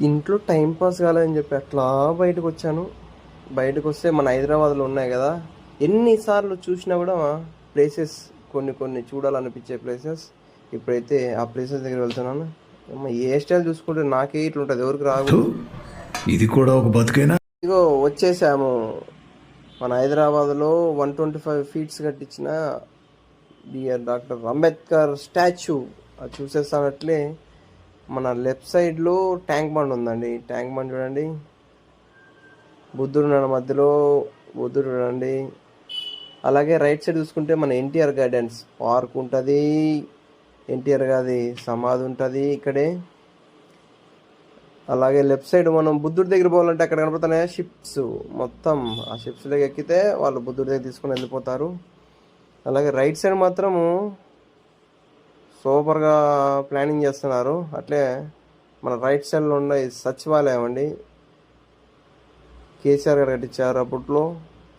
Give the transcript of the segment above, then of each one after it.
ఇంట్లో time pass కాలేదని చెప్పి అట్లా బయటకు వచ్చాను. బయటకు వస్తే మన హైదరాబాద్లో ఉన్నాయి కదా, ఎన్నిసార్లు చూసినా కూడా ప్లేసెస్ కొన్ని కొన్ని చూడాలనిపించే ప్లేసెస్. ఇప్పుడైతే ఆ ప్లేసెస్ దగ్గర వెళ్తున్నాను. ఏ స్టైల్ చూసుకుంటే నాకే ఇట్లుంటుంది, ఎవరికి రాదు. ఇది కూడా ఒక బతుకైనా. ఇగో వచ్చేసాము. మన హైదరాబాద్లో 125 ఫీట్స్ కట్టించిన బిఆర్ డాక్టర్ అంబేద్కర్ స్టాచ్యూ అది చూసేస్తానట్లే. మన లెఫ్ట్ సైడ్లో ట్యాంక్ బండ్ ఉందండి. ట్యాంక్ బండ్ చూడండి, బుద్ధుడు ఉన్నాడు మధ్యలో, బుద్ధుడు చూడండి. అలాగే రైట్ సైడ్ చూసుకుంటే మన ఎన్టీఆర్ గార్డెన్స్ పార్క్ ఉంటుంది. ఎన్టీఆర్ గారి సమాధి ఉంటుంది ఇక్కడే. అలాగే లెఫ్ట్ సైడ్ మనం బుద్ధుడి దగ్గర పోవాలంటే అక్కడ కనపడుతున్నాయి షిప్స్. మొత్తం ఆ షిప్స్ దగ్గర ఎక్కితే వాళ్ళు బుద్ధుడి దగ్గర తీసుకొని వెళ్ళిపోతారు. అలాగే రైట్ సైడ్ మాత్రము సూపర్గా ప్లానింగ్ చేస్తున్నారు. అట్లే మన రైట్ సైడ్లో ఉన్న సచివాలయం అండి, కేసీఆర్ గారు కట్టించారు అప్పట్లో.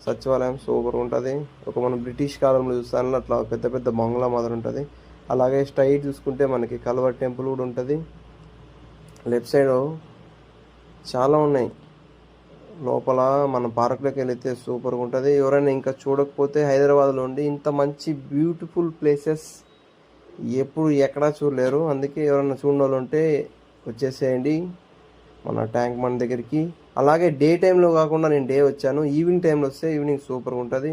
సచివాలయం సూపర్గా ఉంటుంది. ఒక మనం బ్రిటిష్ కాలంలో చూస్తాను అట్లా పెద్ద పెద్ద బంగ్లా మాదిరి ఉంటుంది. అలాగే స్ట్రైట్ చూసుకుంటే మనకి కల్వర్ టెంపుల్ కూడా ఉంటుంది. లెఫ్ట్ సైడ్ చాలా ఉన్నాయి. లోపల మన పార్క్లోకి వెళితే సూపర్గా ఉంటుంది. ఎవరైనా ఇంకా చూడకపోతే హైదరాబాద్లో ఉండి ఇంత మంచి బ్యూటిఫుల్ ప్లేసెస్ ఎప్పుడు ఎక్కడా చూడలేరు. అందుకే ఎవరైనా చూడని ఉంటే వచ్చేసేయండి మన ట్యాంక్ బండ్ దగ్గరికి. అలాగే డే టైంలో కాకుండా నేను డే వచ్చాను, ఈవినింగ్ టైంలో వస్తే ఈవినింగ్ సూపర్గా ఉంటుంది.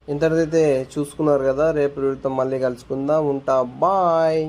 ఇంతటిదైతే చూసుకున్నారు కదా, రేపు మళ్ళీ కలుసుకుందాం. ఉంటా, బాయ్.